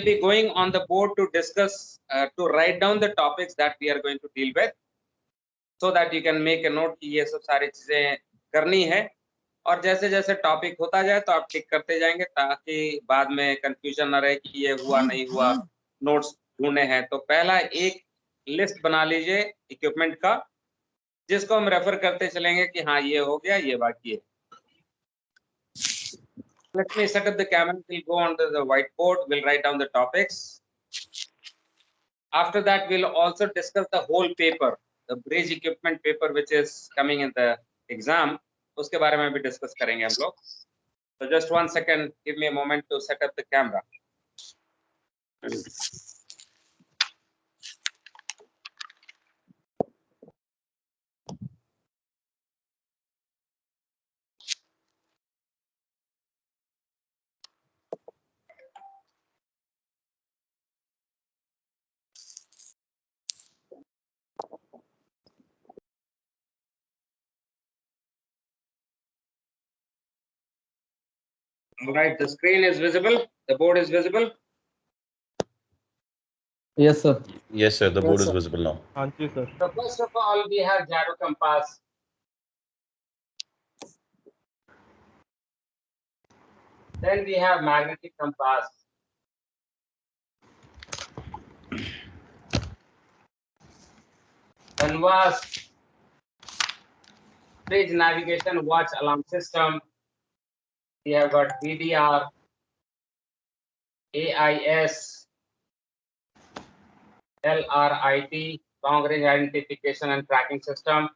be going on the board to discuss, to write down the topics that we are going to deal with, so that you can make a note कि ये सब सारी चीजें करनी है, और जैसे जैसे टॉपिक होता जाए तो आप टिक करते जाएंगे ताकि बाद में कंफ्यूजन ना रहे कि ये हुआ नहीं हुआ, नोट्स ढूंढने हैं। तो पहला एक लिस्ट बना लीजिए इक्विपमेंट का, जिसको हम रेफर करते चलेंगे कि हाँ ये हो गया, ये बाकी है। Let me set up the camera. We'll go on to the whiteboard. We'll write down the topics. After that, we'll also discuss the whole paper, the bridge equipment paper, which is coming in the exam. उसके बारे में भी discuss करेंगे हम लोग. So just 1 second. Give me a moment to set up the camera. All right, the screen is visible. The board is visible. Yes, sir. Yes, sir. The board is visible now. Thank you, sir. So first of all, we have gyro compass. Then we have magnetic compass. Bnwas bridge navigation watch alarm system. We have got VDR, AIS, LRIT, long range identification and tracking system.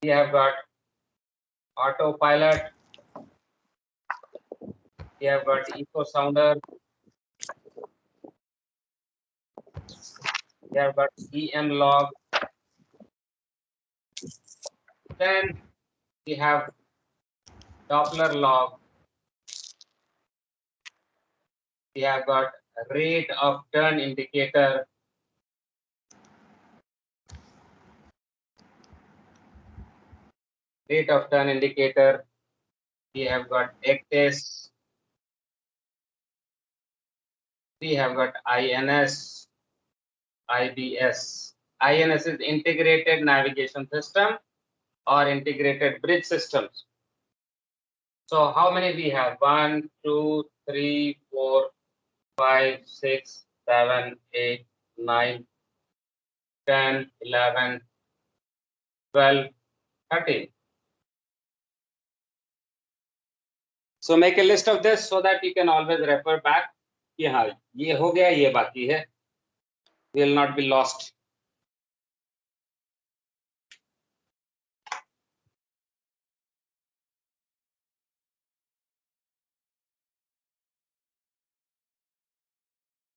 We have got autopilot. We have got eco sounder. We have got EM log. Then we have Doppler log. We have got rate of turn indicator. Rate of turn indicator. We have got ECTES. We have got INS, IBS. INS is integrated navigation system or integrated bridge systems. So how many we have? 1, 2, 3, 4, 5, 6, 7, 8, 9, 10, 11, 12, 13. So make a list of this so that you can always refer back. कि हाँ ये हो गया, ये बाकी है. We will not be lost.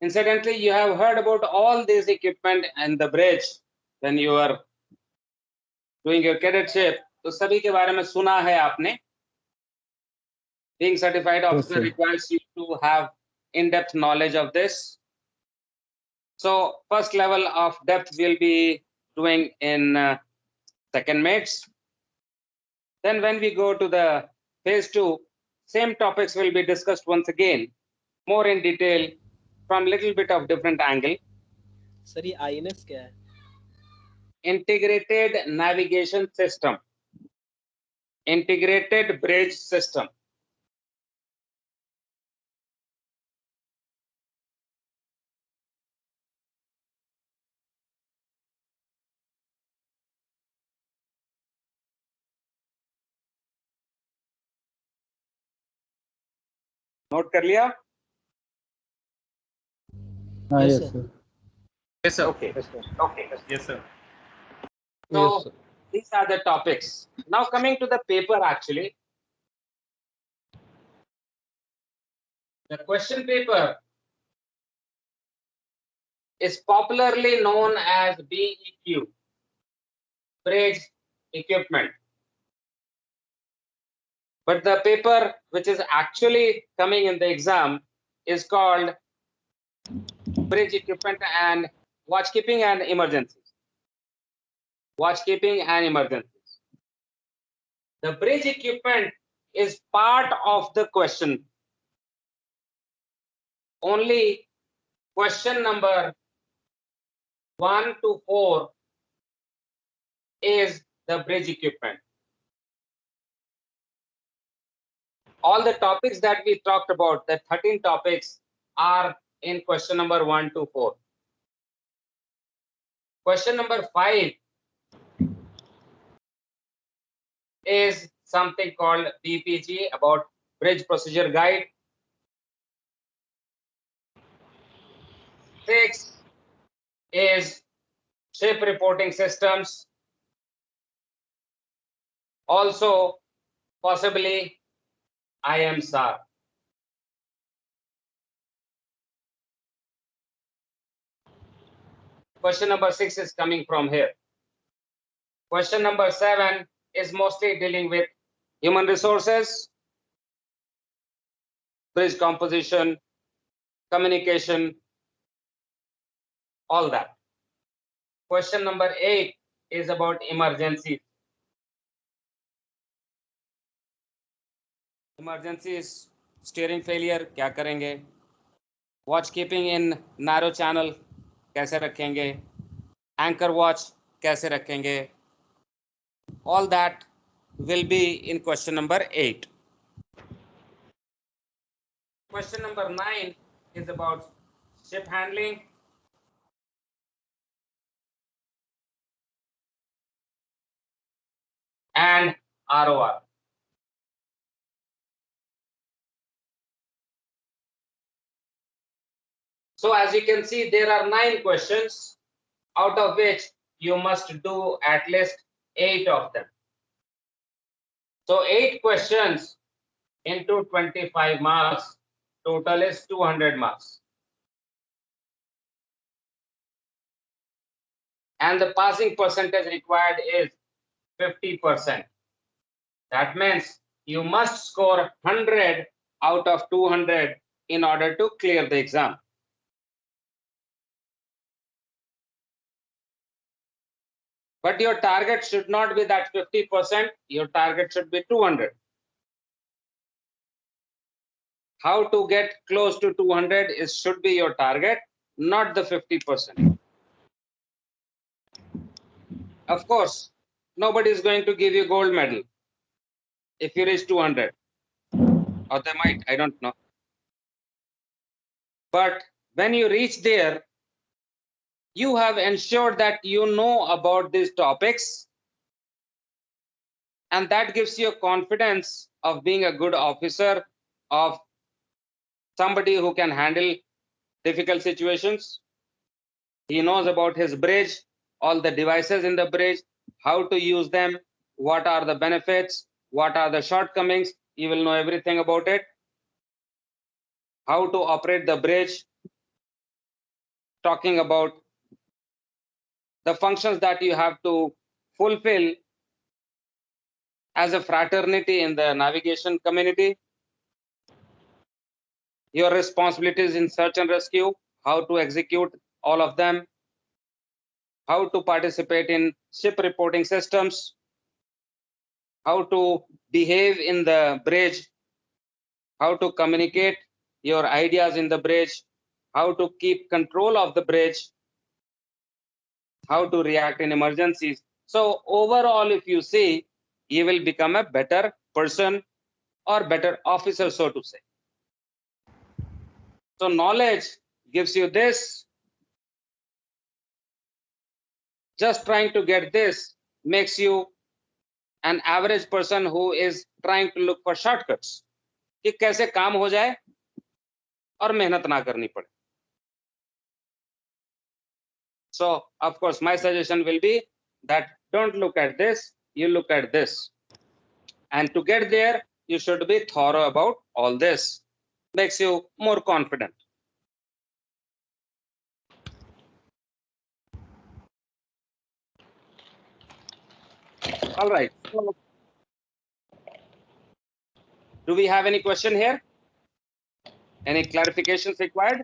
Incidentally, you have heard about all this equipment and the bridge when you are doing your cadetship. तो सभी के बारे में सुना है आपने. Being certified officer requires you to have in-depth knowledge of this. So first level of depth we'll be doing in second mates. Then when we go to the phase 2, same topics will be discussed once again, more in detail from little bit of different angle. Sir ये INS क्या है? Integrated navigation system, integrated bridge system. Note कर लिया? Yes, sir. Yes, sir. Okay. Okay. Yes, sir. So Yes, sir. these are the topics. Now coming to the paper, actually, the question paper is popularly known as BEQ, bridge equipment. But the paper which is actually coming in the exam is called bridge equipment and watchkeeping and emergencies. Watchkeeping and emergencies. The bridge equipment is part of the question. only question number 1 to 4 is the bridge equipment. All the topics that we talked about, the 13 topics, are in question number 1 to 4. Question number 5 is something called BPG, about Bridge Procedure Guide. 6 is ship reporting systems. Also, possibly IMSAR. Question number 6 is coming from here. Question number 7 is mostly dealing with human resources, bridge composition, communication, all that. Question number 8 is about emergencies. Emergencies, steering failure, क्या करेंगे? Watch keeping in narrow channel, कैसे रखेंगे? Anchor watch, कैसे रखेंगे? All that will be in question number 8. Question number 9 is about ship handling. And ROR. So as you can see, there are 9 questions, out of which you must do at least 8 of them. So 8 questions into 25 marks, total is 200 marks. And the passing percentage required is 50%. That means you must score 100 out of 200 in order to clear the exam. But your target should not be that 50%, your target should be 200. How to get close to 200 should be your target, not the 50%. Of course, nobody is going to give you gold medal if you reach 200. Or they might, I don't know. But when you reach there, you have ensured that you know about these topics, and that gives you a confidence of being a good officer, of somebody who can handle difficult situations. He knows about his bridge, all the devices in the bridge, how to use them, what are the benefits, what are the shortcomings. You will know everything about it. How to operate the bridge, talking about the functions that you have to fulfill as a fraternity in the navigation community, your responsibilities in search and rescue, how to execute all of them, how to participate in ship reporting systems, how to behave in the bridge, how to communicate your ideas in the bridge, how to keep control of the bridge, how to react in emergencies. So overall, if you see, you will become a better person or better officer, so to say. So knowledge gives you this. Just trying to get this makes you an average person who is trying to look for shortcuts, कि कैसे काम हो जाए और मेहनत ना करनी पड़े. So of course my suggestion will be that don't look at this, you look at this, and to get there you should be thorough about all this. Makes you more confident. All right, so do we have any question here? Any clarifications required?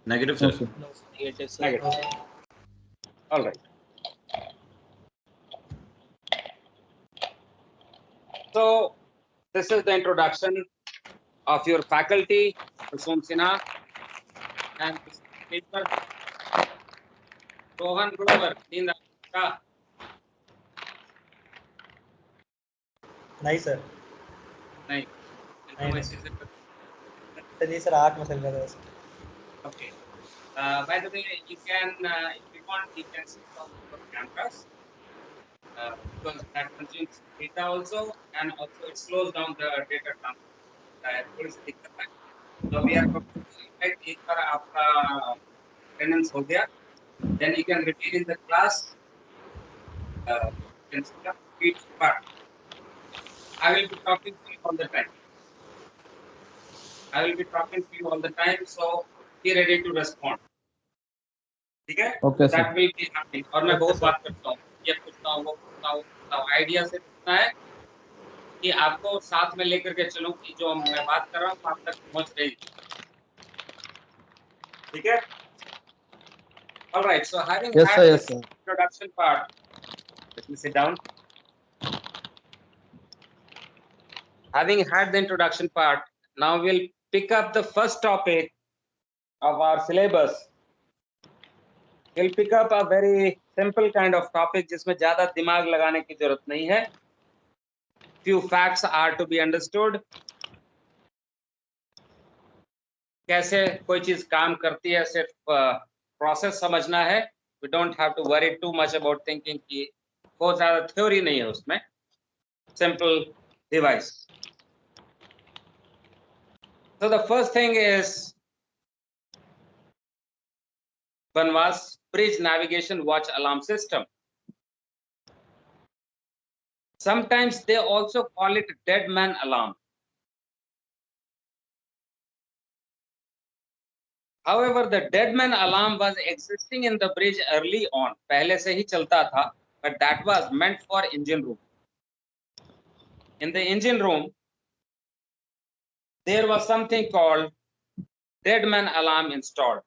Negative, No, sir. sir. No, negative, sir. Negative. All right. So this is the introduction of your faculty, Prasoom Sinha. and sleeper Rohan Grover, नींद का नहीं sir नहीं नहीं। चलिए sir 8 में चल रहा था okay. By the way, you can if you want you can switch off your cameras because that consumes data also and also it slows down the data transfer. थोड़ी सी दिक्कत है. So we are going to invite एक बार आपका attendance हो गया, then you can repeat in the class. You can set up speech, but I will be talking to you all the time. I will be talking to you all the time, so be ready to respond. ठीक है? Okay, sir. That will be happening. और मैं बहुत बात करता हूँ, ये पूछता हूँ, वो पूछता हूँ. आइडिया से पूछना है कि आपको साथ में लेकर के चलूं कि जो मैं बात कर रहा हूँ आप तक पहुंच रही. ठीक है? All right. So having Yes, had sir. Yes, this sir. introduction part, let me sit down. Having had the introduction part, now we'll pick up the first topic of our syllabus. We'll pick up a very simple kind of topic जिसमें ज़्यादा दिमाग लगाने की जरूरत नहीं है. Few facts are to be understood. कैसे कोई चीज काम करती है, सिर्फ प्रोसेस समझना है. We don't have to worry too much about thinking कि बहुत ज़्यादा थ्योरी नहीं है उसमें. Simple device. So the first thing is Bnwas bridge navigation watch alarm system. Sometimes they also call it dead man alarm. However, the dead man alarm was existing in the bridge early on. पहले से ही चलता था, but that was meant for engine room. In the engine room, there was something called dead man alarm installed.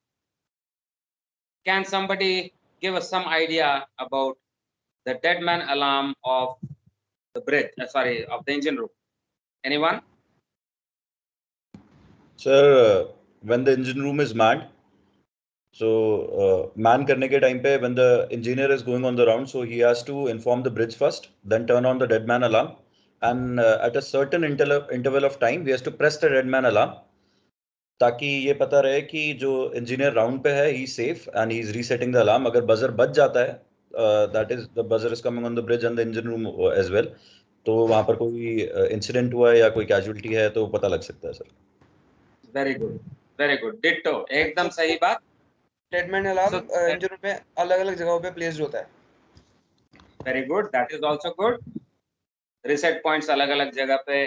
Can somebody give us some idea about the dead man alarm of the bridge? Of the engine room. Anyone? Sir, when the engine room is manned, so man करने के time पे when the engineer is going on the round, so he has to inform the bridge first, then turn on the dead man alarm, and at a certain interval of time, we has to press the dead man alarm, ताकि ये पता रहे कि जो engineer round पे है he safe and he is resetting the alarm. अगर buzzer बज जाता है, that is the buzzer is coming on the bridge and the engine room as well, तो वहां पर कोई इंसिडेंट हुआ है या कोई कैजुअलिटी है तो पता लग सकता है sir. Very good, very good, ditto, एकदम सही बात. Dead man alarm engine room में अलग अलग जगहों पे प्लेस्ड होता है. Very good, that is also good. Reset points अलग अलग जगह पे.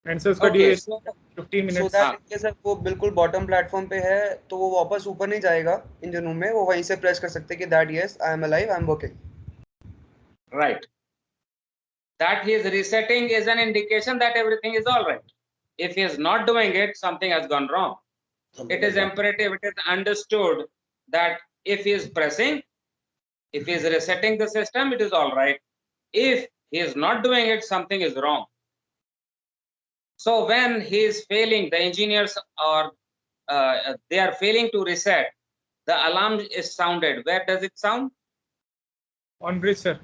एंड सर उसका duration 15 so minutes. That in case वो बिल्कुल बॉटम प्लेटफॉर्म पे है तो वो वापस ऊपर नहीं जाएगा इंजन रूम में, वो वहीं से प्रेस कर सकते हैं कि that yes I am alive, I am working. Right. That he is resetting is an indication that everything is all right. If he is not doing it, something has gone wrong. It is imperative, it is understood that if he is pressing, if he is resetting the system, it is all right. If he is not doing it, something is wrong. So when he is failing, the engineers are they are failing to reset, the alarm is sounded. Where does it sound? On bridge sir.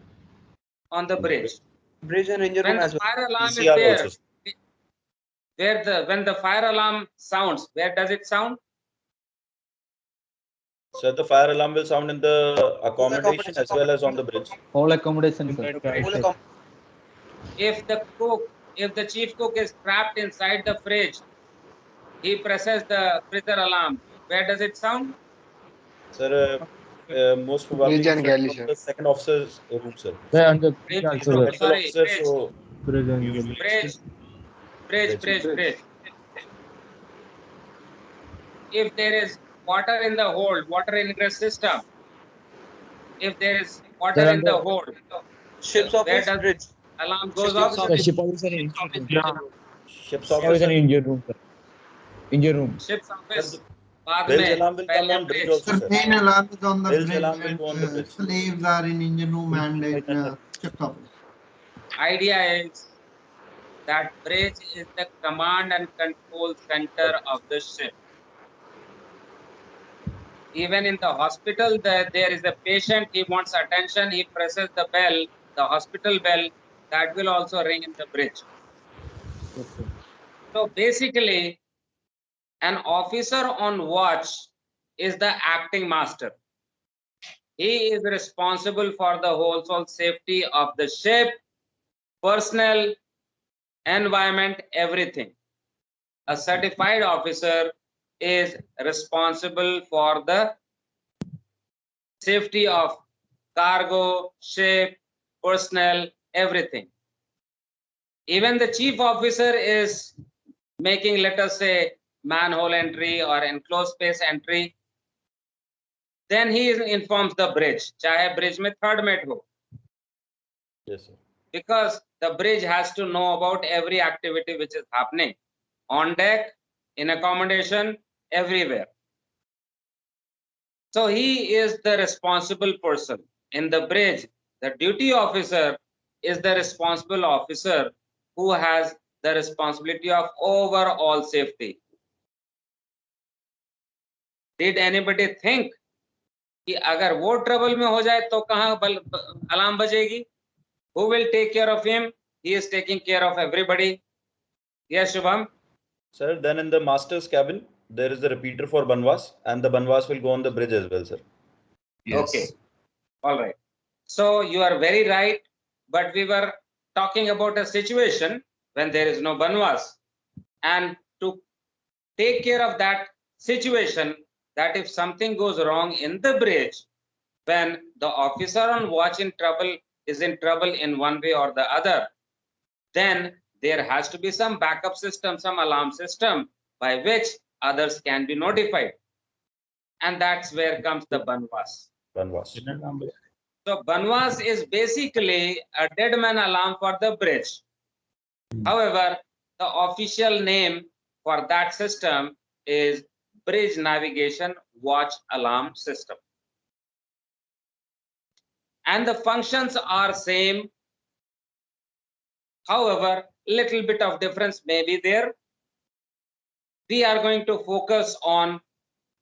On the bridge. Bridge and engine When room the as well. fire alarm is PCR there, also. when the fire alarm sounds, where does it sound? Sir, the fire alarm will sound in the accommodation as well as on the bridge. All accommodation, sir. If the chief cook is trapped inside the fridge, he presses the freezer alarm. Where does it sound? Sir, most probably Bridge and galley, from sir. the second officer's room, sir. Bridge, Medical sorry, officer, bridge, so bridge. If there is water in the hold, water ingress system, if there is water in the hold, ships where office does bridge. alarm goes off? Ship office and ship's office, sir. engine room, sir. Engine room. Ship's office. बाद Bilge में alarm will come पहले on bridge bridge. also, The sir. main alarm is on the Bilge bridge alarm will go on the and bridge. slaves are in engine room and ship's office. Idea is that bridge is the command and control center of the ship. Even in the hospital, there is a patient, he wants attention, he presses the bell, the hospital bell, that will also ring in the bridge. Yes, sir. So basically, an officer on watch is the acting master. He is responsible for the wholesale safety of the ship, personnel, environment, everything. A certified officer is responsible for the safety of cargo, ship, personnel, everything. Even the chief officer is making, let us say, manhole entry or enclosed space entry. Then he informs the bridge, chahe bridge mein third mate ho. Yes, sir. Because the bridge has to know about every activity which is happening on deck, in accommodation, everywhere. So he is the responsible person. In the bridge, the duty officer is the responsible officer who has the responsibility of overall safety. Did anybody think कि अगर वो trouble में हो जाए तो कहाँ alarm बजेगी? Who will take care of him? He is taking care of everybody. Yes, Shubham? Sir, then in the master's cabin, there is a repeater for Bnwas, and the Bnwas will go on the bridge as well, sir. Yes. Okay. All right. So you are very right, but we were talking about a situation when there is no Bnwas. And to take care of that situation, that if something goes wrong in the bridge, when the officer on watch is in trouble in one way or the other, then there has to be some backup system, some alarm system by which others can be notified. And that's where comes the Bnwas. Bnwas. So Bnwas is basically a dead man alarm for the bridge. However, the official name for that system is Bridge Navigation Watch Alarm System. And the functions are same. However, little bit of difference may be there. We are going to focus on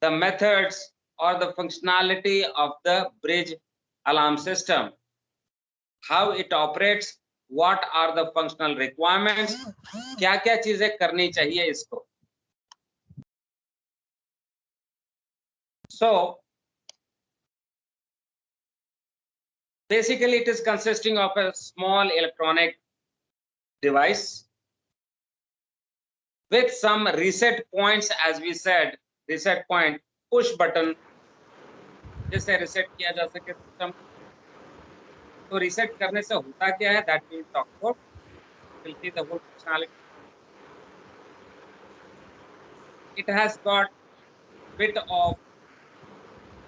the methods or the functionality of the bridge alarm system, how it operates, what are the functional requirements, क्या-क्या चीजें करनी चाहिए इसको. So basically it is consisting of a small electronic device with some reset points, as we said, reset point, push button, जिससे reset किया जा सके system. तो reset करने से होता क्या है, that we will talk about. We'll see the whole functionality. It has got bit of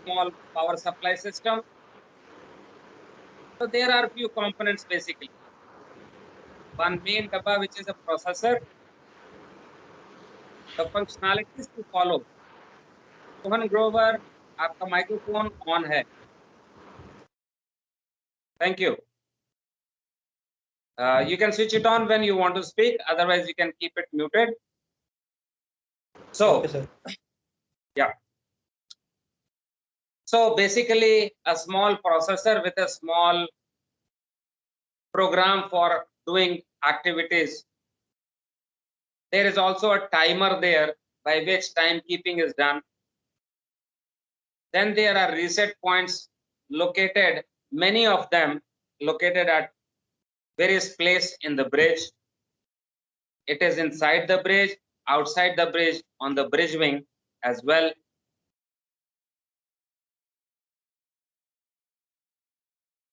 small power supply system. So there are few components basically. One main dabba which is a processor. The functionalities to follow. Sohan Grover, आपका microphone on है. Thank you. You can switch it on when you want to speak. Otherwise, you can keep it muted. So, Okay, sir. yeah. So basically, a small processor with a small program for doing activities. There is also a timer there by which timekeeping is done. Then there are reset points located, many of them located at various places in the bridge. It is inside the bridge, outside the bridge, on the bridge wing as well.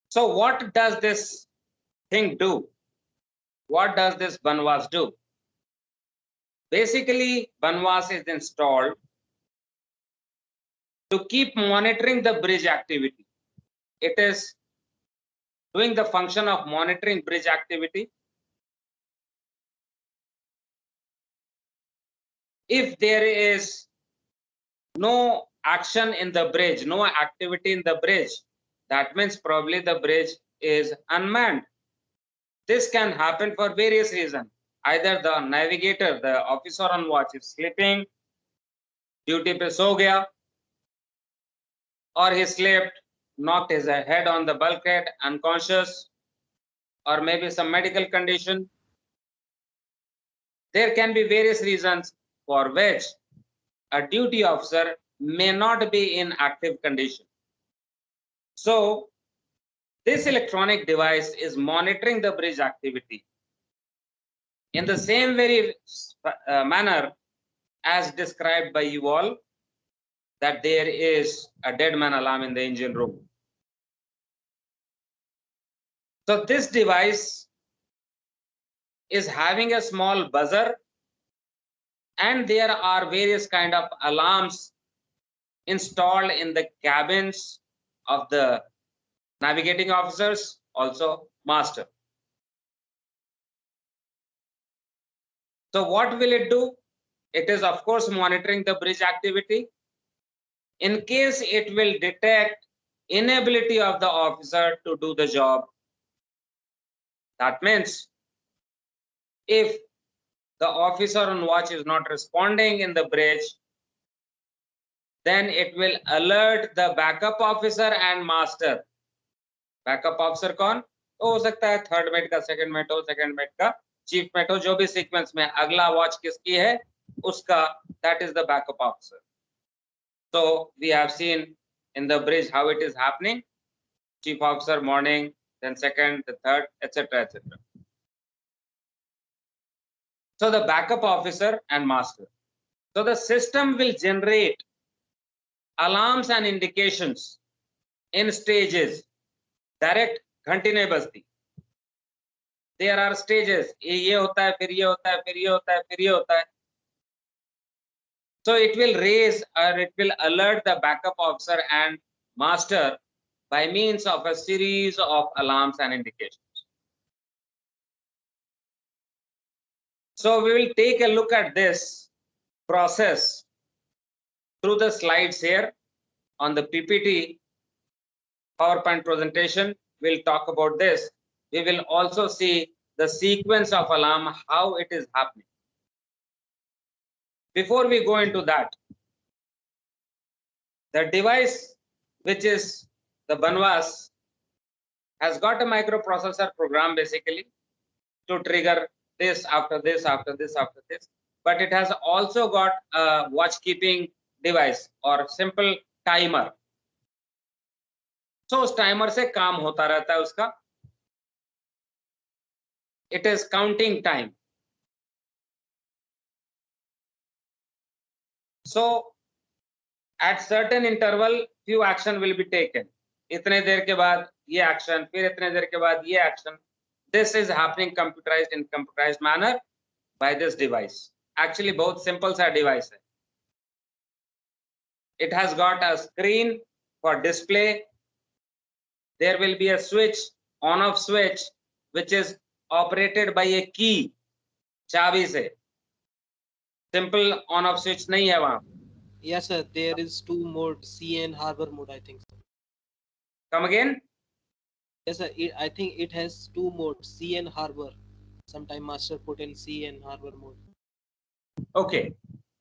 So what does this thing do? What does this Bnwas do? Basically, Bnwas is installed to keep monitoring the bridge activity. It is doing the function of monitoring bridge activity. If there is no action in the bridge, no activity in the bridge, that means probably the bridge is unmanned. This can happen for various reasons. Either the navigator, the officer on watch is sleeping, duty पे सो गया, or he slipped, knocked his head on the bulkhead, unconscious, or maybe some medical condition. There can be various reasons for which a duty officer may not be in active condition. So this electronic device is monitoring the bridge activity in the same very manner as described by you all, that there is a dead man alarm in the engine room. So this device is having a small buzzer, and there are various kind of alarms installed in the cabins of the navigating officers, also master. So what will it do? It is of course monitoring the bridge activity. In case it will detect inability of the officer to do the job, that means if the officer on watch is not responding in the bridge, then it will alert the backup officer and master. Backup officer कौन? तो हो सकता है third met का, second mate हो, second mate का chief met हो, जो भी सीक्वेंस में अगला वॉच किसकी है उसका, that is the backup officer. So we have seen in the bridge how it is happening. Chief officer morning, then second, the third, etc., etc. So the backup officer and master. So the system will generate alarms and indications in stages. Direct घंटी नहीं बजती. There are stages. ये होता है, फिर ये होता है, फिर ये होता है, फिर ये होता है. So it will raise or it will alert the backup officer and master by means of a series of alarms and indications. So we will take a look at this process through the slides here on the PPT PowerPoint presentation. We'll talk about this. We will also see the sequence of alarm, how it is happening. Before we go into that, the device, which is the Bnwas, has got a microprocessor program basically to trigger this after this, after this, after this. But it has also got a watch keeping device or simple timer. So उस timer से काम होता रहता है उसका. It is counting time. So at certain interval, few action will be taken. इतने देर के बाद ये action, फिर इतने देर के बाद ये action. This is happening computerized in computerized manner by this device. Actually, बहुत simple सा device है. It has got a screen for display. There will be a switch, on-off switch, which is operated by a key, चाबी से. Simple on-off switch नहीं है वहाँ. Yes, sir. There is two modes, sea and harbor mode, I think. Come again? Yes, sir. I think it has two modes, sea and harbor. Sometime master put in sea and harbor mode. Okay.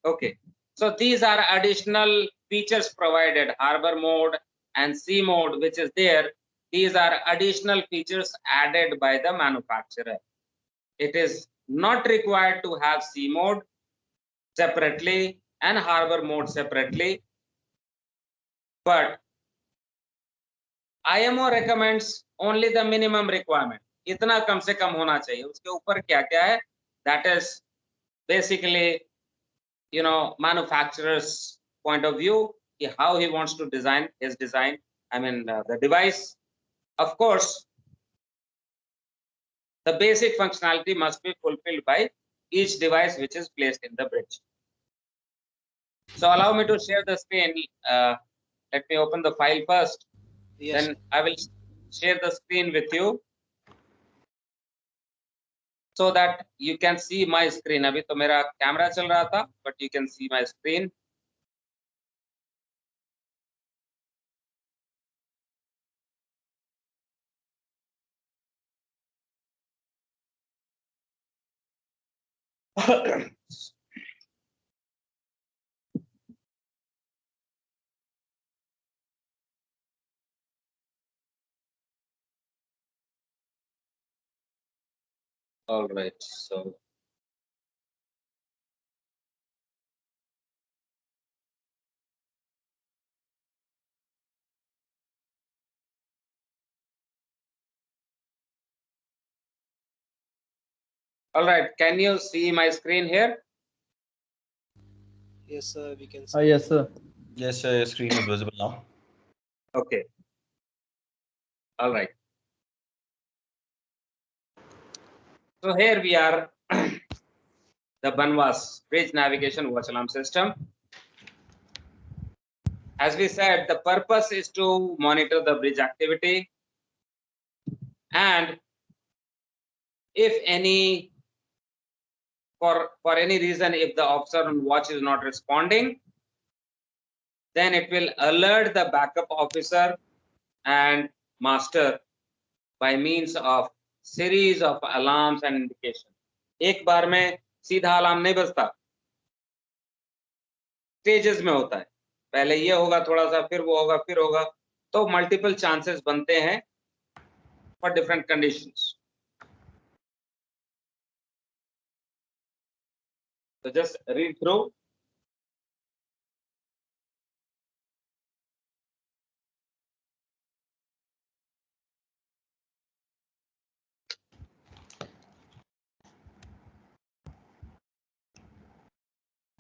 Okay. So these are additional features provided, harbor mode and sea mode, which is there. These are additional features added by the manufacturer. It is not required to have sea mode separately and harbor mode separately, but IMO recommends only the minimum requirement. इतना कम से कम होना चाहिए. उसके ऊपर क्या क्या है? That is basically, you know, manufacturer's point of view, how he wants to design his design. I mean, the device. Of course, the basic functionality must be fulfilled by each device which is placed in the bridge. So allow me to share the screen. Let me open the file first. Yes. Then I will share the screen with you so that you can see my screen. अभी तो मेरा camera चल रहा था, but you can see my screen. All right. So all right. Can you see my screen here? Yes, sir. We can see. Yes, sir. Yes, sir, your screen is visible now. Okay. All right. So here we are, the Bnwas bridge navigation watch alarm system. As we said, the purpose is to monitor the bridge activity, and if any, for any reason, if the officer on watch is not responding, then it will alert the backup officer and master by means of series of alarms and indication. एक बार में सीधा alarm नहीं बजता, stages में होता है, पहले ये होगा थोड़ा सा, फिर वो होगा, फिर होगा, तो मल्टीपल चांसेस बनते हैं for different conditions. So just read through.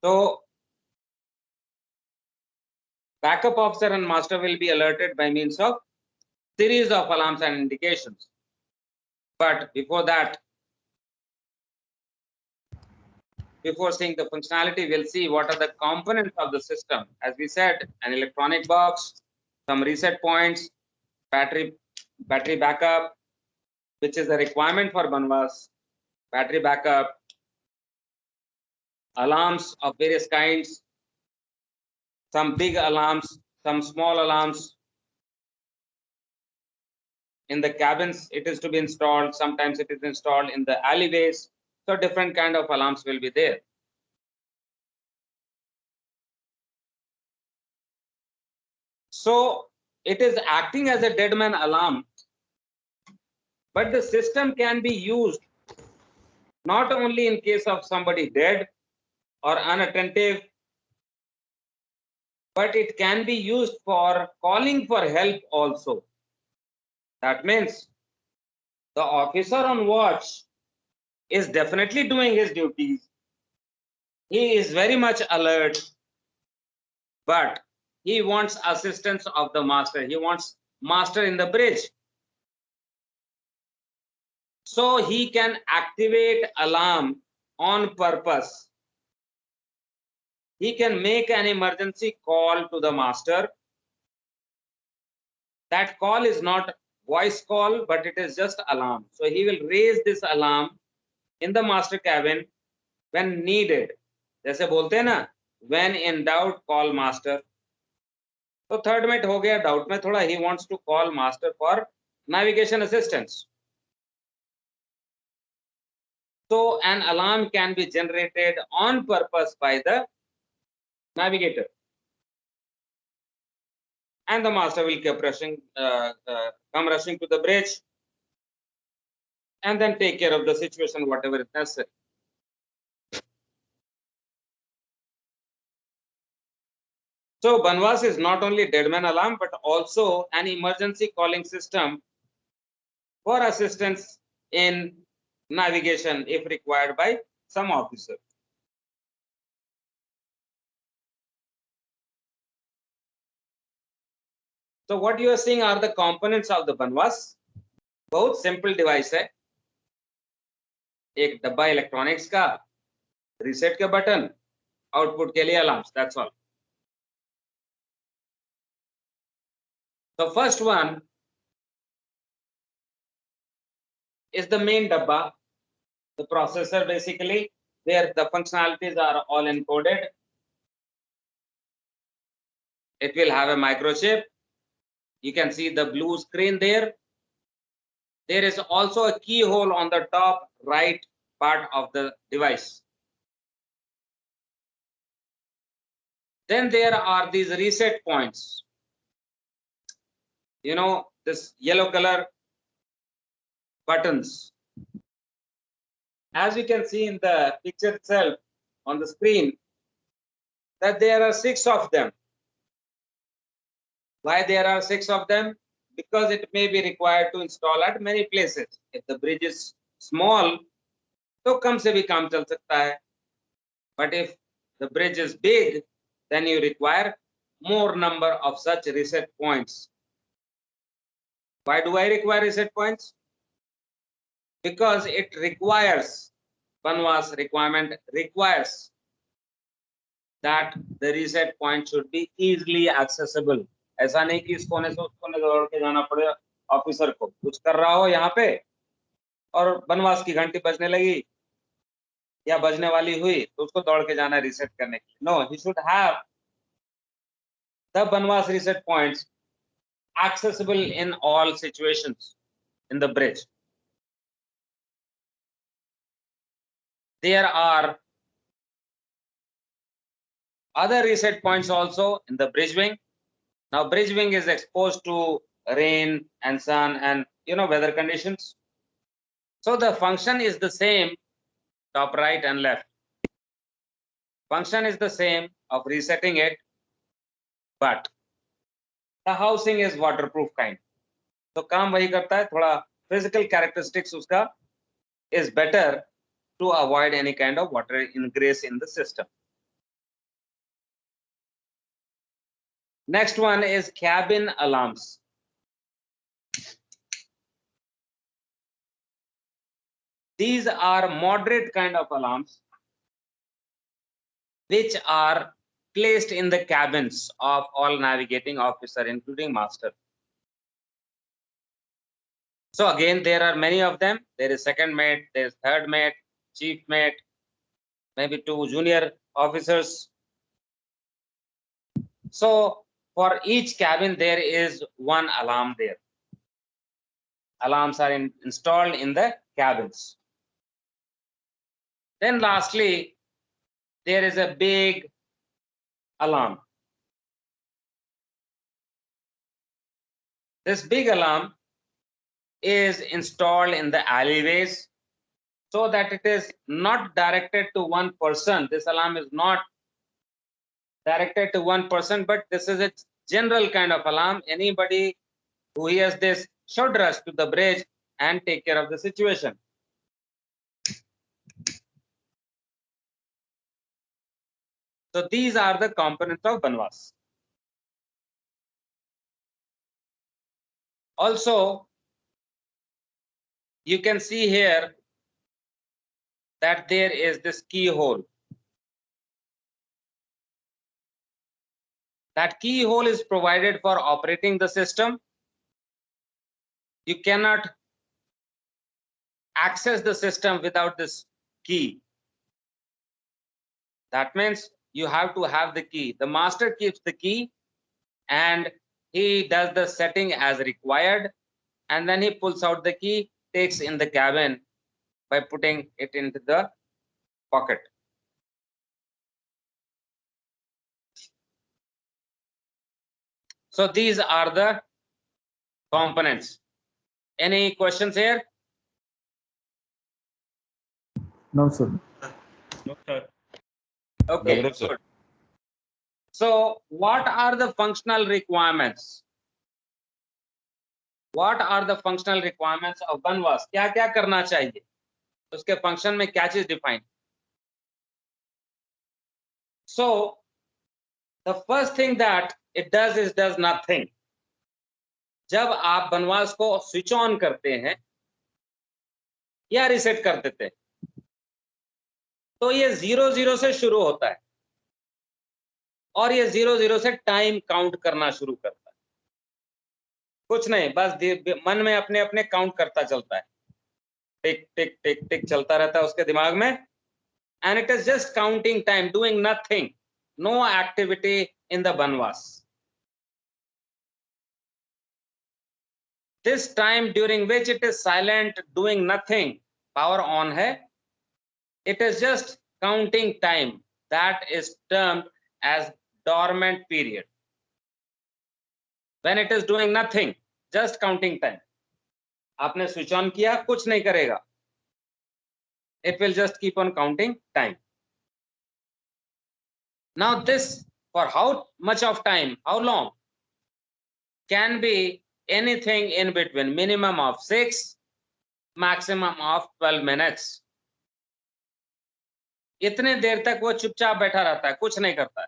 So backup officer and master will be alerted by means of series of alarms and indications. But before that, before seeing the functionality, we'll see what are the components of the system. As we said, an electronic box, some reset points, battery backup, which is a requirement for Bnwas, battery backup, alarms of various kinds, some big alarms, some small alarms. In the cabins, it is to be installed. Sometimes it is installed in the alleyways. So different kind of alarms will be there. So it is acting as a dead man alarm, but the system can be used not only in case of somebody dead or unattentive, but it can be used for calling for help also. That means the officer on watch is definitely doing his duties. He is very much alert, but he wants assistance of the master. He wants master in the bridge. So he can activate alarm on purpose. He can make an emergency call to the master. That call is not voice call, but it is just alarm. So he will raise this alarm in the master cabin when needed. जैसे बोलते हैं ना, when in doubt call master. तो third में हो गया, doubt में थोड़ा, he wants to call master for navigation assistance. So an alarm can be generated on purpose by the navigator, and the master will come rushing to the bridge, and then take care of the situation, whatever is necessary. So Bnwas is not only dead man alarm, but also an emergency calling system for assistance in navigation if required by some officer. So what you are seeing are the components of the Bnwas. बहुत simple device है, एक डब्बा electronics का, reset के button, output के लिए alarms, that's all. So first one is the main dabba, the processor basically, where the functionalities are all encoded. It will have a microchip. You can see the blue screen there. There is also a keyhole on the top right part of the device. Then there are these reset points. You know, this yellow color buttons. as you can see in the picture itself on the screen, that there are 6 of them. Why there are 6 of them? Because it may be required to install at many places. If the bridge is small, तो कम से भी काम चल सकता है. But if the bridge is big, then you require more number of such reset points. Why do I require reset points? Because it requires, Bnwas requirement requires that the reset point should be easily accessible. ऐसा नहीं कि इस कोने से उस कोने दौड़ के जाना पड़े ऑफिसर को. कुछ कर रहा हो यहाँ पे और बनवास की घंटी बजने लगी या बजने वाली हुई तो उसको दौड़ के जाना रीसेट करने के लिए. No, he should have the BNWAS reset points accessible in all situations in the bridge. There are other reset points also in the bridge wing. Now bridge wing is exposed to rain and sun and weather conditions. So the function is the same, top right and left. Function is the same of resetting it, but the housing is waterproof kind. तो काम वही करता है, थोड़ा physical characteristics उसका is better to avoid any kind of water ingress in the system. Next one is cabin alarms. These are moderate kind of alarms which are placed in the cabins of all navigating officer, including master. So again, there are many of them. There is second mate, there is third mate, chief mate, maybe 2 junior officers. So for each cabin, there is one alarm there. Alarms are installed in the cabins. Then lastly, there is a big alarm. This big alarm is installed in the alleyways so that it is not directed to one person. This alarm is not directed to one person, but this is a general kind of alarm. Anybody who hears this should rush to the bridge and take care of the situation. So these are the components of Bnwas. Also, you can see here that there is this keyhole. That keyhole is provided for operating the system. You cannot access the system without this key. That means you have to have the key. The master keeps the key and he does the setting as required, and then he pulls out the key, takes in the cabin by putting it into the pocket. So these are the components. Any questions here? No, sir. No, sir. Okay, Negative, sir. good. So what are the functional requirements? What are the functional requirements of Bnwas? क्या क्या करना चाहिए? उसके function में क्या चीज define? So the first thing that it does is does nothing. जब आप Bnwas को switch on करते हैं या reset कर देते हैं, तो ये 0 से शुरू होता है और ये 0 से टाइम काउंट करना शुरू करता है. कुछ नहीं, बस मन में अपने अपने काउंट करता चलता है. टिक टिक टिक टिक चलता रहता है उसके दिमाग में, and it is just counting time, doing nothing, no activity in the Bnwas. This time during which it is silent, doing nothing, power on hai, it is just counting time. That is termed as dormant period. When it is doing nothing, just counting time. आपने switch on किया, कुछ नहीं करेगा. it will just keep on counting time. Now this, for how much of time, how long? Can be anything in between, minimum of 6, maximum of 12 minutes. इतने देर तक वो चुपचाप बैठा रहता है, कुछ नहीं करता है.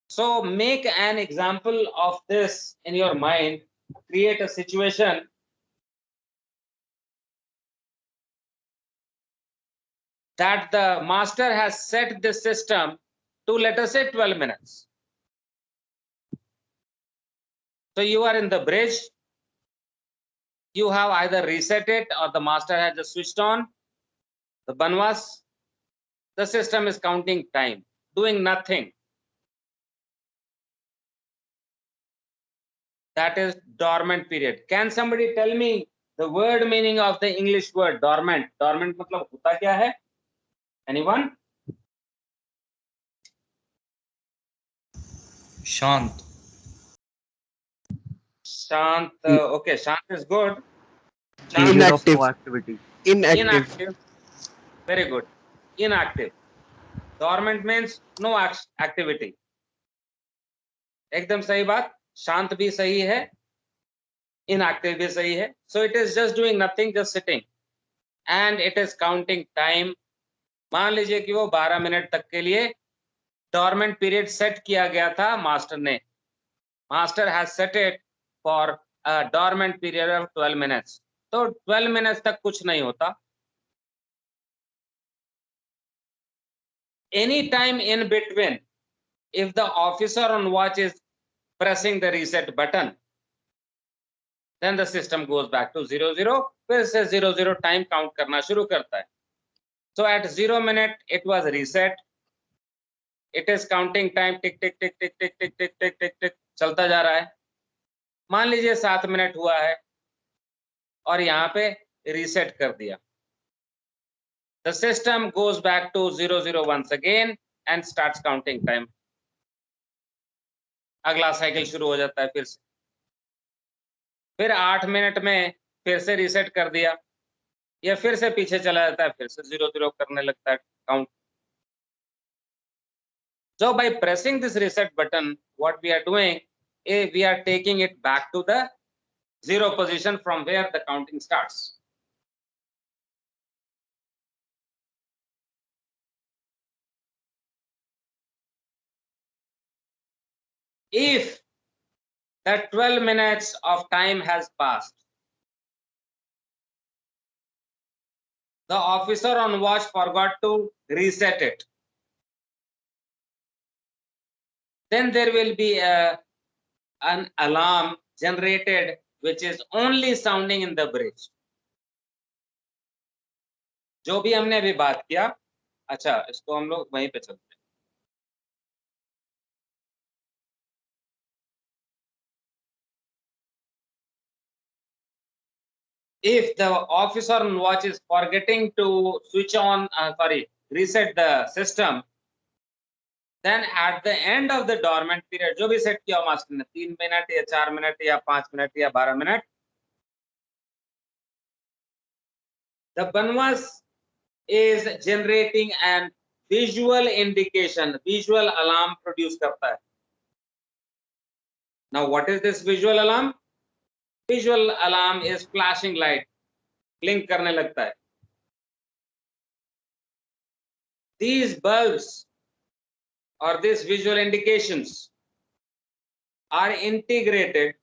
So make an example of this in your mind. Create a situation that the master has set this system to, let us say, 12 minutes. So you are in the bridge. You have either reset it or the master has just switched on the Bnwas. The system is counting time, doing nothing. That is dormant period. Can somebody tell me the word meaning of the English word dormant? Dormant मतलब होता क्या है? Anyone? शांत. Shant. Okay, Shant is good. Period of no activity. Inactive. Very good. Inactive. Dormant means no activity. एकदम सही बात. शांत भी सही है, inactive भी सही है. So it is just doing nothing, just sitting, and it is counting time. मान लीजिए कि वो 12 मिनट तक के लिए dormant period सेट किया गया था मास्टर ने. Master has set it for a dormant period of 12 minutes. तो 12 minutes तक कुछ नहीं होता. Any time in between, if the officer on watch is pressing the reset button, then the system goes back to 00. फिर से 00 time count करना शुरू करता है. So at 0 minute it was reset. It is counting time, tick tick tick tick tick tick tick tick tick tick चलता जा रहा है. मान लीजिए 7 मिनट हुआ है और यहाँ पे reset कर दिया. The system goes back to 00 once again and starts counting time. अगला साइकिल शुरू हो जाता है फिर से. फिर 8 मिनट में फिर से रीसेट कर दिया, या फिर से पीछे चला जाता है, फिर से 00 करने लगता है count. So by pressing this reset button, what we are doing is we are taking it back to the 0 position from where the counting starts. If that 12 minutes of time has passed, the officer on watch forgot to reset it, then there will be an alarm generated which is only sounding in the bridge. जो भी हमने अभी बात किया, अच्छा इसको हम लोग वहीं पे चलते हैं. If the officer on watch is forgetting to switch on, reset the system, then at the end of the dormant period, जो भी सेट किया हो मास्टर ने, 3 मिनट या 4 मिनट या 5 मिनट या 12 minute, the Bnwas is generating an visual indication, visual alarm produce करता है. Now what is this visual alarm? Visual alarm is flashing light, blink करने लगता है. These bulbs or these visual indications are integrated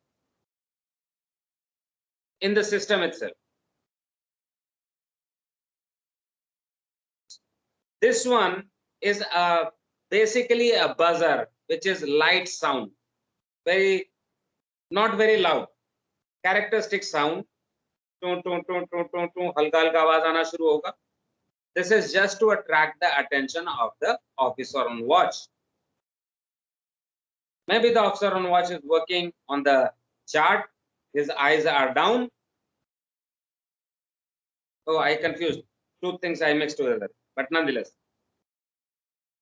in the system itself. This one is basically a buzzer, which is light sound, not very loud, characteristic sound. हल्का हल्का आवाज आना शुरू होगा. This is just to attract the attention of the officer on watch. Maybe the officer on watch is working on the chart. His eyes are down. Oh, I confused. Two things I mixed together, but nonetheless.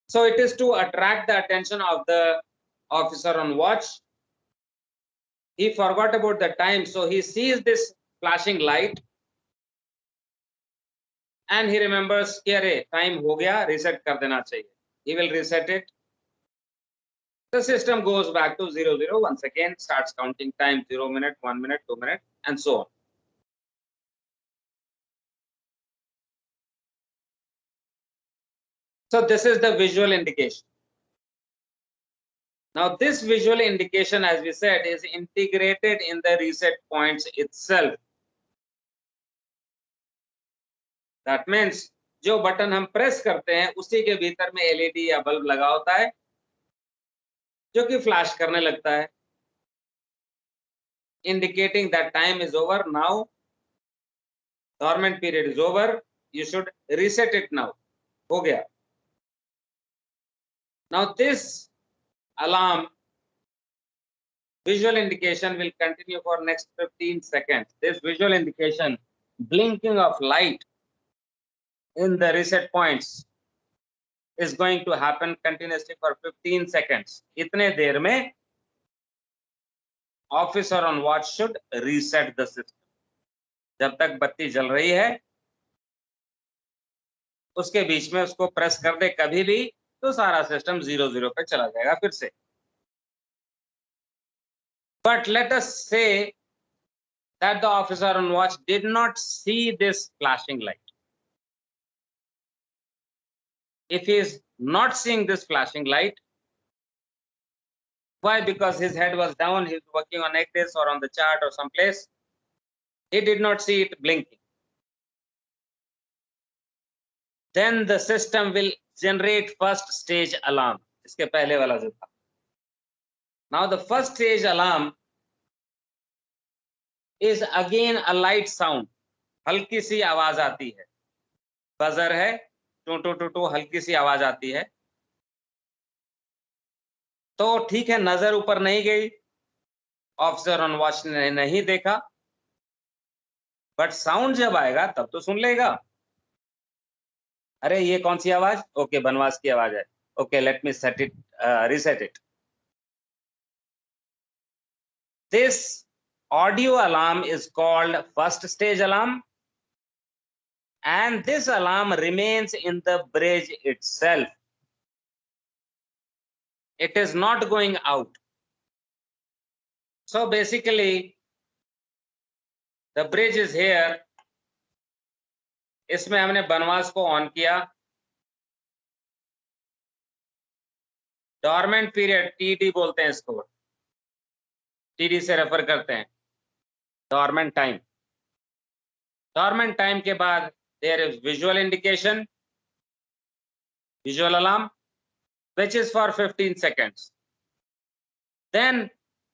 So it is to attract the attention of the officer on watch. He forgot about the time, so he sees this flashing light and he remembers कि अरे time हो गया, reset कर देना चाहिए. He will reset it. The system goes back to 00 once again, starts counting time 0 minute, 1 minute, 2 minute, and so on. So this is the visual indication. Now this visual indication, as we said, is integrated in the reset points itself. That means जो button हम press करते हैं उसी के भीतर में LED या bulb लगा होता है जो कि फ्लैश करने लगता है, indicating that time is over now, dormant period is over, you should reset it now. हो गया. Now this alarm visual indication will continue for next 15 seconds. This visual indication, blinking of light in the reset points, is going to happen continuously for 15 seconds. इतने देर में officer on watch should reset the system. जब तक बत्ती जल रही है उसके बीच में उसको प्रेस कर दे कभी भी तो सारा सिस्टम 00 पे चला जाएगा फिर से. But let us say that the officer on watch did not see this flashing light. If he is not seeing this flashing light, why? Because his head was down, he's working on X or on the chart or someplace. He did not see it blinking. Then the system will generate first stage alarm. इसके पहले वाला जो था. Now the first stage alarm is again a light sound. हल्की सी आवाज आती है. Buzzer है, टू टू टू टू हल्की सी आवाज आती है. तो ठीक है, नजर ऊपर नहीं गई, ऑफिसर ऑन वॉच ने नहीं देखा, बट साउंड जब आएगा तब तो सुन लेगा. अरे ये कौन सी आवाज? ओके, बनवास की आवाज है. Okay, let me set it, reset it. This audio alarm is called first stage alarm, and this alarm remains in the bridge itself. It is not going out. So basically the bridge is here. इसमें हमने बनवास को on किया. Dormant period TD बोलते हैं इसको, TD से refer करते हैं, डॉर्मेंट टाइम. डॉर्मेंट टाइम के बाद there is visual indication, visual alarm, which is for 15 seconds. Then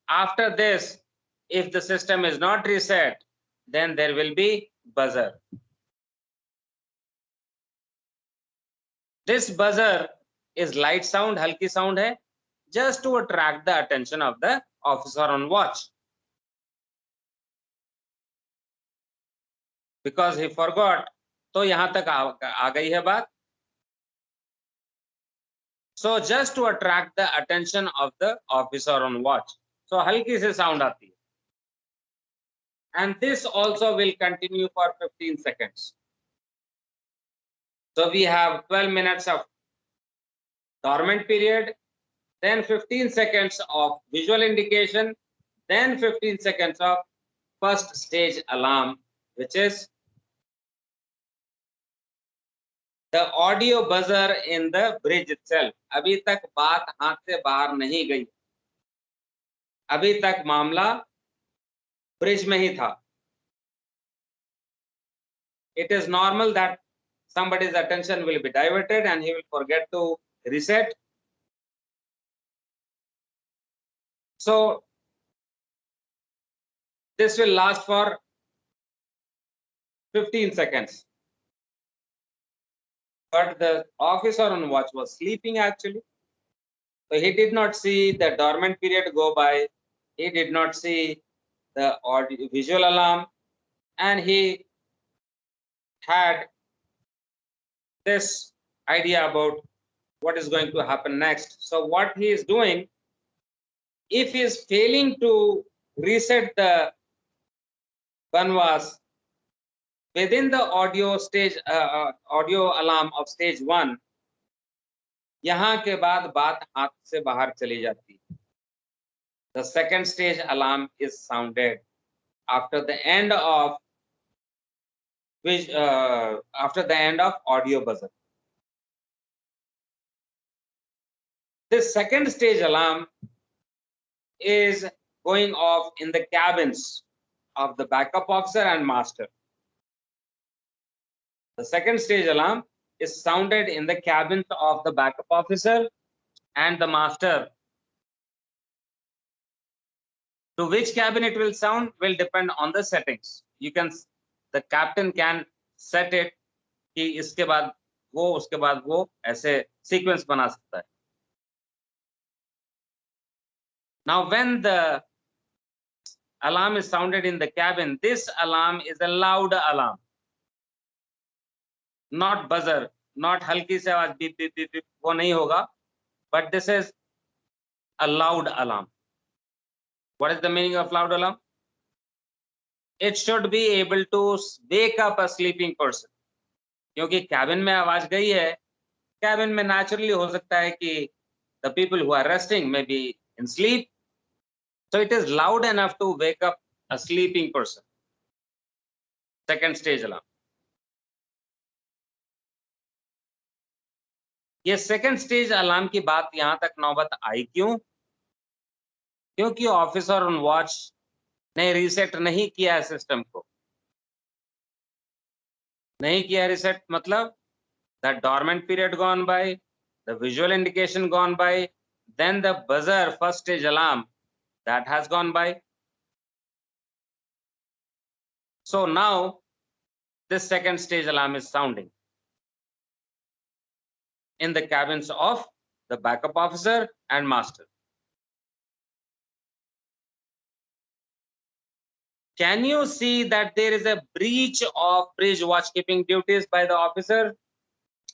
after this, if the system is not reset, then there will be buzzer. This buzzer is light sound, halki sound hai, just to attract the attention of the officer on watch, because he forgot. तो यहां तक आ गई है बात. So just to attract the attention of the officer on watch, so हल्की से sound आती है, and this also will continue for 15 seconds. So we have 12 minutes of dormant period, then 15 seconds of visual indication, then 15 seconds of first stage alarm, which is the audio buzzer in the bridge itself. अभी तक बात हाथ से बाहर नहीं गई, अभी तक मामला ब्रिज में ही था. It is normal that somebody's attention will be diverted and he will forget to reset. So this will last for 15 seconds. But the officer on watch was sleeping actually. So he did not see the dormant period go by. He did not see the audio, visual alarm, and he had this idea about what is going to happen next. So what he is doing, if he is failing to reset the Bnwas within the audio stage audio alarm of stage 1, यहाँ के बाद बात हाथ से बाहर चली जाती है. The second stage alarm is sounded after the end of audio buzzer. This second stage alarm is going off in the cabins of the backup officer and master. The second stage alarm is sounded in the cabins of the backup officer and the master. To which cabin it will sound will depend on the settings. The captain can set it कि इसके बाद वो उसके बाद वो ऐसे sequence बना सकता है. Now when the alarm is sounded in the cabin, this alarm is a loud alarm, not buzzer, not हल्की से आवाज बीप बीप बीप बीप, वो नहीं होगा, but this is a loud alarm. What is the meaning of loud alarm? It should be able to wake up a sleeping person. क्योंकि cabin में आवाज गई है, cabin में naturally हो सकता है कि the people who are resting may be in sleep, so it is loud enough to wake up a sleeping person. Second stage alarm. ये सेकंड स्टेज अलार्म की बात यहां तक नौबत आई क्यों? क्योंकि ऑफिसर ऑन वॉच ने रीसेट नहीं किया है सिस्टम को. नहीं किया रीसेट मतलब the dormant period gone by, the visual indication gone by, then the buzzer first stage alarm that has gone by. So now this second stage alarm is sounding in the cabins of the backup officer and master. Can you see that there is a breach of bridge watchkeeping duties by the officer?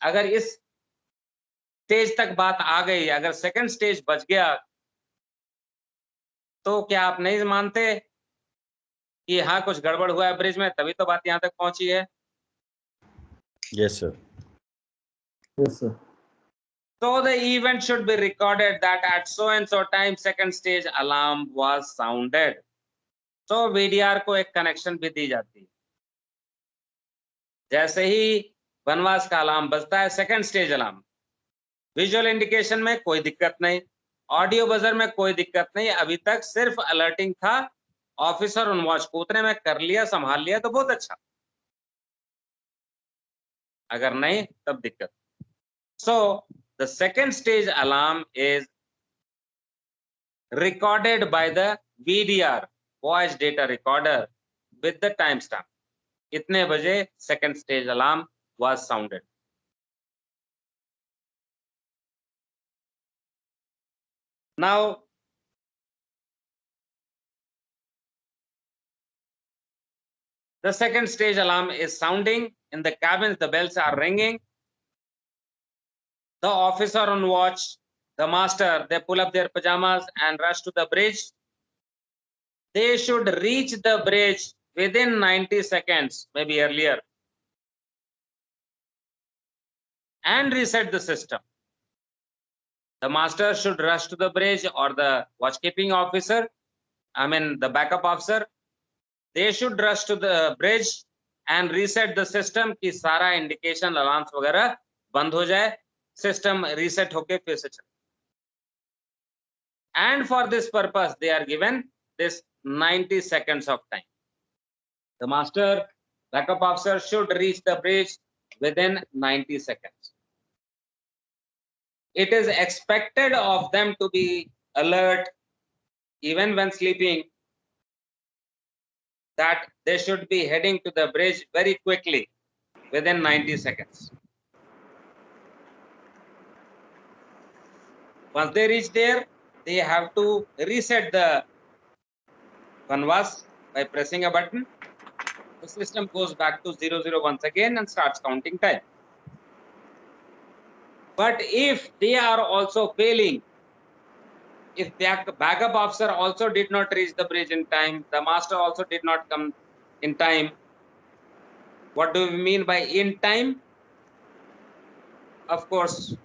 अगर इस stage तक बात आ गई, अगर second stage बच गया, तो क्या आप नहीं मानते कि हाँ कुछ गड़बड़ हुआ है ब्रिज में, तभी तो बात यहाँ तक पहुंची है? Yes, sir. Yes, sir. So the event should be recorded that at so and so time second stage alarm was sounded. तो VDR को एक कनेक्शन भी दी जाती है. जैसे ही बनवास का अलार्म बजता है, second stage alarm, visual indication में कोई दिक्कत नहीं, ऑडियो बजर में कोई दिक्कत नहीं, अभी तक सिर्फ अलर्टिंग था. ऑफिसर ऑन वॉच को उतने में कर लिया, संभाल लिया तो बहुत अच्छा, अगर नहीं तब दिक्कत. So the second stage alarm is recorded by the VDR, voice data recorder, with the timestamp. इतने बजे second stage alarm was sounded. Now the second stage alarm is sounding in the cabins, the bells are ringing. The officer on watch, the master, they pull up their pajamas and rush to the bridge. They should reach the bridge within 90 seconds, maybe earlier, and reset the system. The master should rush to the bridge, or the watchkeeping officer, the backup officer, they should rush to the bridge and reset the system कि सारा indication alarms वगैरह बंद हो जाए, system reset होके फिर से चले. And for this purpose they are given this 90 seconds of time. The master, backup officer should reach the bridge within 90 seconds. It is expected of them to be alert even when sleeping, that they should be heading to the bridge very quickly within 90 seconds. Once they reach there, they have to reset the Bnwas by pressing a button. The system goes back to 00 once again and starts counting time. But if they are also failing, if the backup officer also did not reach the bridge in time, the master also did not come in time, What do we mean by in time? Of course,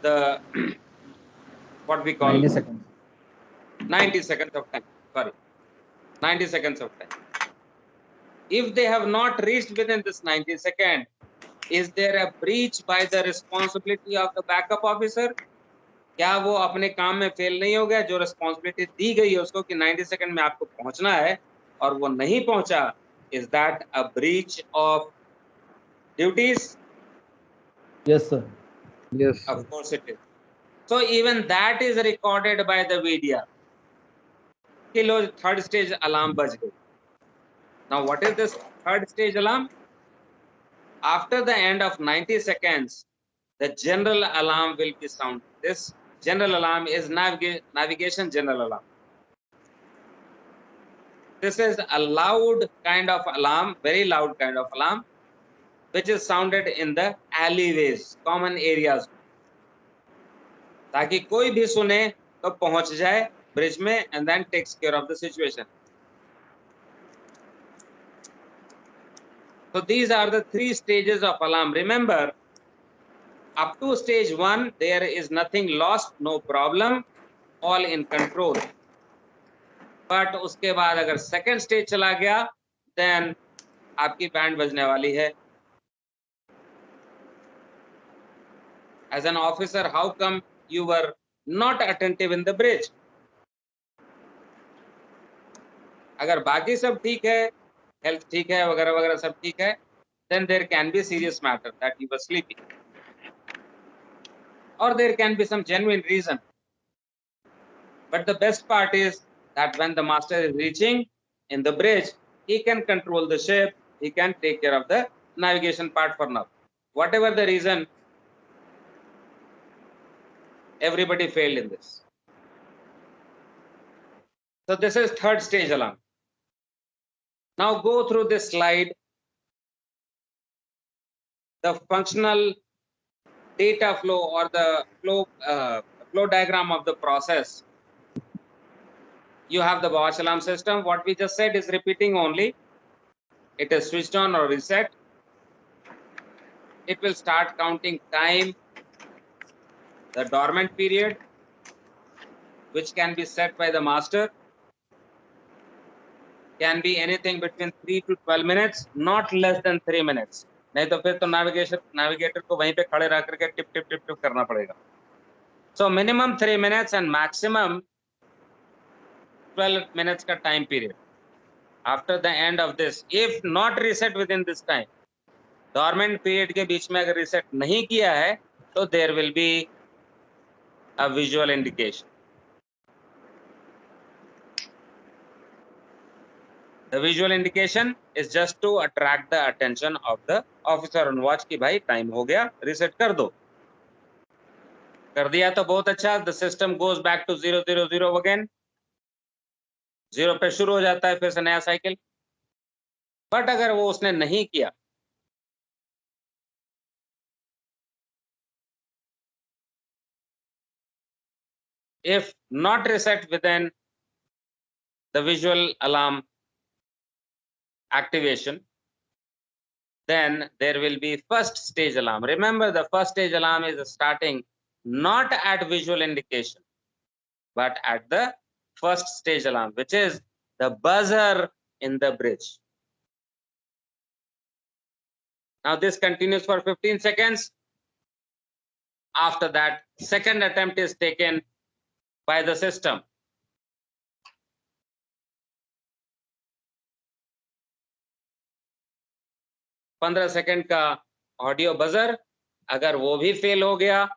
the what we call 90 seconds. 90 seconds of time. Sorry, 90 seconds of time. If they have not reached within this 90 second, is there a breach by the responsibility of the backup officer? क्या वो अपने काम में fail नहीं हो गया? जो responsibility दी गई है उसको कि 90 सेकंड में आपको पहुंचना है और वो नहीं पहुंचा, is that a breach of duties? Yes, sir. Yes. Of course it is. So even that is recorded by the VDR. कि लो third stage alarm बज गई. Now what is this third stage alarm? After the end of 90 seconds, the general alarm will be sounded. This general alarm is navigation general alarm. This is a loud kind of alarm, very loud kind of alarm, which is sounded in the alleyways, common areas, ताकि कोई भी सुने तो पहुंच जाए bridge में and then takes care of the situation. So these are the three stages of alarm. Remember, up to stage 1, there is nothing lost, no problem, all in control. But उसके बाद अगर second stage चला गया, then आपकी band बजने वाली है. As an officer, how come you were not attentive in the bridge? अगर बाकी सब ठीक है, health ठीक है, वगैरह वगैरह सब ठीक है, then there can be serious matter that you were sleeping, or there can be some genuine reason. But the best part is that when the master is reaching in the bridge, he can control the ship, he can take care of the navigation part for now. Whatever the reason, everybody failed in this. So this is third stage alarm. Now go through this slide. The functional data flow or the flow diagram of the process. You have the watch alarm system. What we just said is repeating only. It is switched on or reset. It will start counting time, the dormant period, which can be set by the master, can be anything between 3 to 12 minutes, not less than 3 minutes. नहीं तो फिर तो navigator को वहीं पे खड़े रह करके टिप टिप टिप टिप करना पड़ेगा. So minimum 3 minutes and maximum 12 minutes का time period. After the end of this, if not reset within this time, dormant period के बीच में अगर reset नहीं किया है, तो there will be a visual indication. The visual indication is just to attract the attention of the officer on watch कि भाई time हो गया, reset कर दो. कर दिया तो बहुत अच्छा. The system goes back to 000 again. 0 पे शुरू हो जाता है फिर से नया साइकिल. बट अगर वो उसने नहीं किया, if not reset within the visual alarm activation, then there will be first stage alarm. Remember, the first stage alarm is starting not at visual indication, but at the first stage alarm, which is the buzzer in the bridge. Now this continues for 15 seconds. After that, second attempt is taken by the system. पंद्रह second का audio buzzer, अगर वो भी fail हो गया,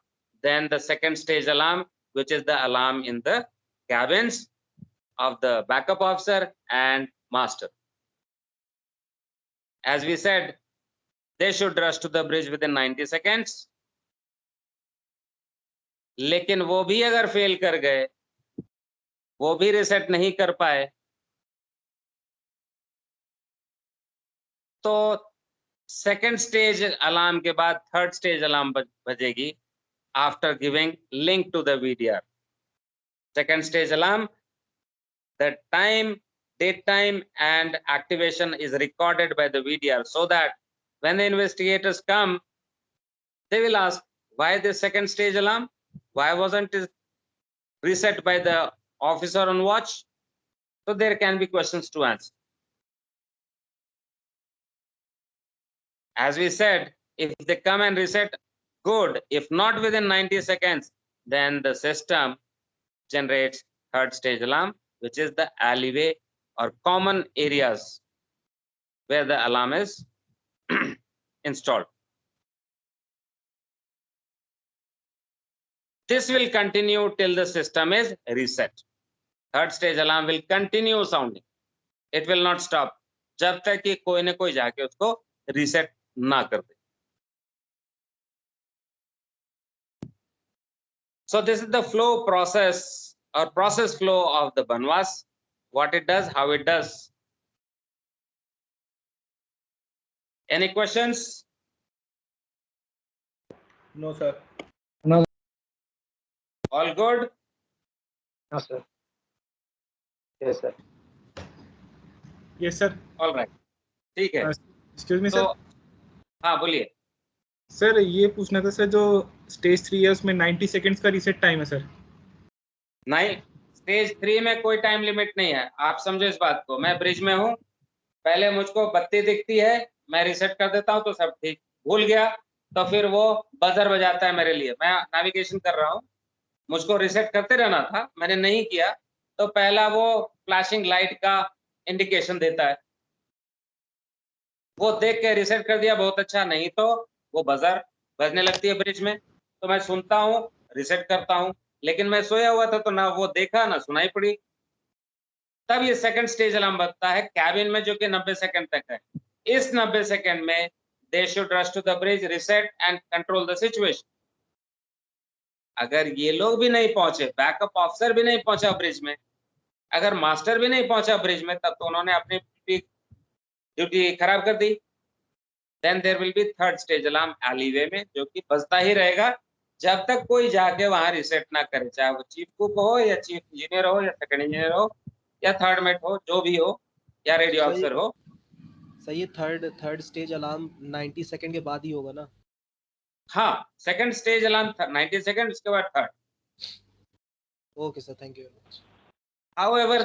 then the second stage alarm, which is the alarm in the cabins of the backup officer and master. As we said, they should rush to the bridge within 90 seconds. लेकिन वो भी अगर fail कर गए, वो भी रिसेट नहीं कर पाए, तो सेकेंड स्टेज अलार्म के बाद थर्ड स्टेज अलार्म बजेगी after giving link to the VDR. Second stage alarm the time, date time and activation is recorded by the VDR, so that when the investigators come, they will ask, why the second stage alarm? Why wasn't it reset by the officer on watch? So there can be questions to answer. As we said, if they come and reset, good. If not within 90 seconds, then the system generates third stage alarm, which is the alleyway or common areas where the alarm is installed. This will continue till the system is reset. Third stage alarm will continue sounding. It will not stop जब तक कि कोई न कोई जाके उसको reset ना कर दे. So this is the flow process or process flow of the Bnwas. What it does, how it does. Any questions? No, sir. No. All good? No, sir. Yes, sir. Yes, sir. All right. ठीक है. Excuse me, तो sir. हाँ बोलिए. Sir ये पूछना था sir, जो stage 3 है उसमें 90 सेकंड्स का रीसेट टाइम है सर. नहीं, स्टेज 3 में कोई टाइम लिमिट नहीं है. आप समझो इस बात को. मैं ब्रिज में हूँ, पहले मुझको बत्ती दिखती है, मैं रिसेट कर देता हूँ तो सब ठीक. भूल गया तो फिर वो बजर बजाता है मेरे लिए. मैं नेविगेशन कर रहा हूँ, मुझको रिसेट करते रहना था, मैंने नहीं किया तो पहला वो फ्लैशिंग लाइट का इंडिकेशन देता है. वो देख के रिसेट कर दिया, बहुत अच्छा. नहीं तो वो बजर बजने लगती है ब्रिज में, तो मैं सुनता हूँ, रिसेट करता हूँ. लेकिन मैं सोया हुआ था तो ना वो देखा ना सुनाई पड़ी. तब ये सेकंड स्टेज अलार्म बजता है कैबिन में, जो कि 90 सेकंड तक है. इस 90 सेकंड में they should rush to the bridge, reset and control the situation. अगर ये लोग भी नहीं पहुंचे, बैकअप ऑफिसर भी नहीं पहुंचा ब्रिज में, अगर मास्टर भी नहीं पहुंचा ब्रिज में, तब तो उन्होंने अपनी ड्यूटी खराब कर दी. Then there will be third stage alarm alleyway में, जो कि बजता ही रहेगा जब तक कोई जाके वहां रिसेट ना करे, चाहे वो चीफ कुक हो या चीफ इंजीनियर हो या सेकंड इंजीनियर हो या थर्ड मेट हो, जो भी हो, या रेडियो ऑफिसर हो. सही है. थर्ड स्टेज अलार्म 90 सेकंड के बाद ही होगा ना? हाँ, सेकंड स्टेज अलार्म 90 सेकंड, उसके बाद third. Okay sir, thank you very much. However,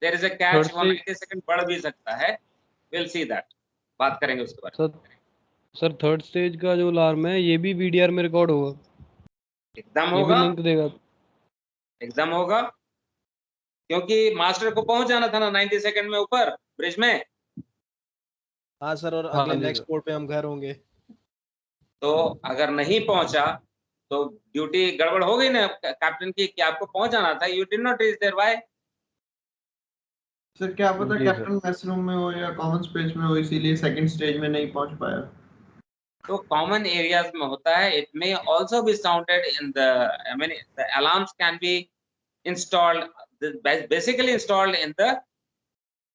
there is a catch. 90 second बढ़ भी सकता है. We'll see that. बात करेंगे उसके बारे में. सर थर्ड स्टेज का जो अलार्म है ये भी वीडीआर में रिकॉर्ड होगा? एकदम ये होगा. भी लिंक देगा? एकदम होगा, क्योंकि मास्टर को पहुंच जाना था ना 90 सेकंड में ऊपर ब्रिज में. हाँ सर, और हाँ अगले जी नेक्स्ट सर। पोर्ट पे हम घर होंगे. तो अगर नहीं पहुंचा तो ड्यूटी गड़बड़ हो गई ना कैप्टन की, कि आपको पहुंच जाना था. You did not reach there. Why? Sir क्या पता जी सर। कैप्टन मेस रूम में हो या कॉमन स्पेस में हो, इसीलिए सेकंड स्टेज में नहीं पहुंच पाया. तो कॉमन एरियाज में होता है. It may also be sounded in the, I mean the alarms can be installed, basically installed in the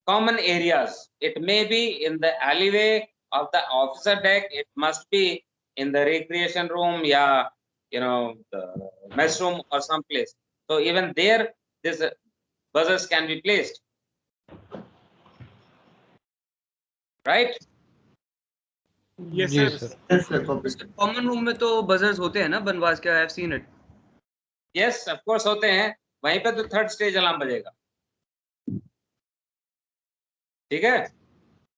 common areas. It may be in the alleyway of the officer deck. It must be in the recreation room, yeah, you know, the mess room or some place. So even there, this buzzers can be placed, right? Yes, जी sir. Sir. Yes sir, copy. Common room में तो buzzers होते हैं ना बनवास के? I have seen it. Yes, of course होते हैं. वहीं पे तो थर्ड स्टेज अलार्म बजेगा. ठीक है.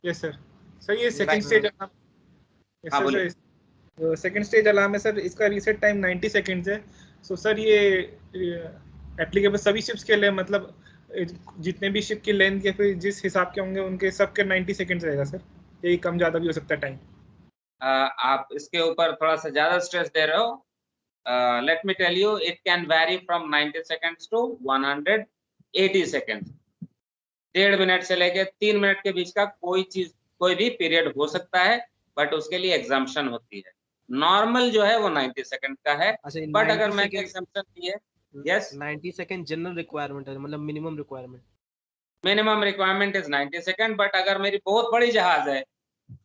Yes, sir. सर ये second Right. Stage alarm. Yes, हाँ, sir, बोलिए. sir. सेकंड स्टेज अलार्म है सर, इसका रीसेट टाइम 90 सेकंड्स है. सो सर ये एप्लीकेबल सभी शिप्स के लिए, मतलब जितने भी शिप की लेंथ या फिर जिस हिसाब के होंगे उनके सबके 90 सेकंड्स रहेगा सर? यही कम ज्यादा भी हो सकता है टाइम? आप इसके ऊपर थोड़ा सा ज्यादा स्ट्रेस दे रहे हो. Let me tell you, it can vary from 90 seconds to 180 seconds. 1.5 minute से लेके 3 मिनट के बीच का कोई भी पीरियड हो सकता है, बट उसके लिए एग्जाम्पशन होती है. नॉर्मल जो है वो 90 सेकंड का है. अच्छा, बट अगर मैंने एग्जाम्पशन की है, यस, 90 सेकंड जनरल रिक्वायरमेंट है, मतलब minimum requirement. Minimum requirement is 90 second. But अगर मेरी बहुत बड़ी जहाज है,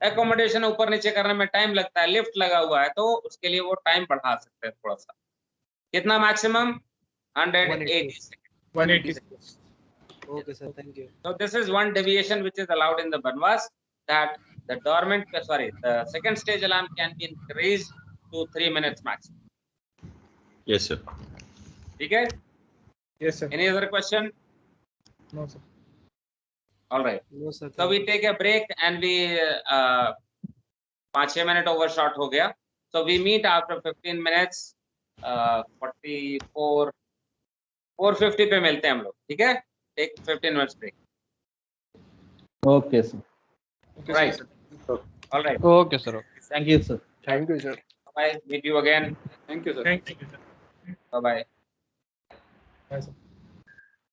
एकोमोडेशन ऊपर नीचे करने में टाइम लगता है, लिफ्ट लगा हुआ है, तो उसके लिए वो टाइम बढ़ा सकते हैं थोड़ा सा. कितना maximum? 180 seconds. 180 seconds. Okay, sir. Thank you. So this is one deviation which is allowed in the Bnwas, that the the second stage alarm can be increased to 3 minutes max. Yes, sir. Okay? Yes, sir. Any other question? No, sir. All right. No, sir. So we take a break and we 5-6 minute overshot हो गया. So we meet after 15 minutes. 450 पे मिलते हैं हम लोग. ठीक है? Take 15 minutes break. Okay, sir. Okay, Right. sir. All right. Okay, sir. Thank you, sir. Thank you, sir. Bye. Meet you again. Thank you, sir. Thank you, sir. Bye bye. Bye, sir.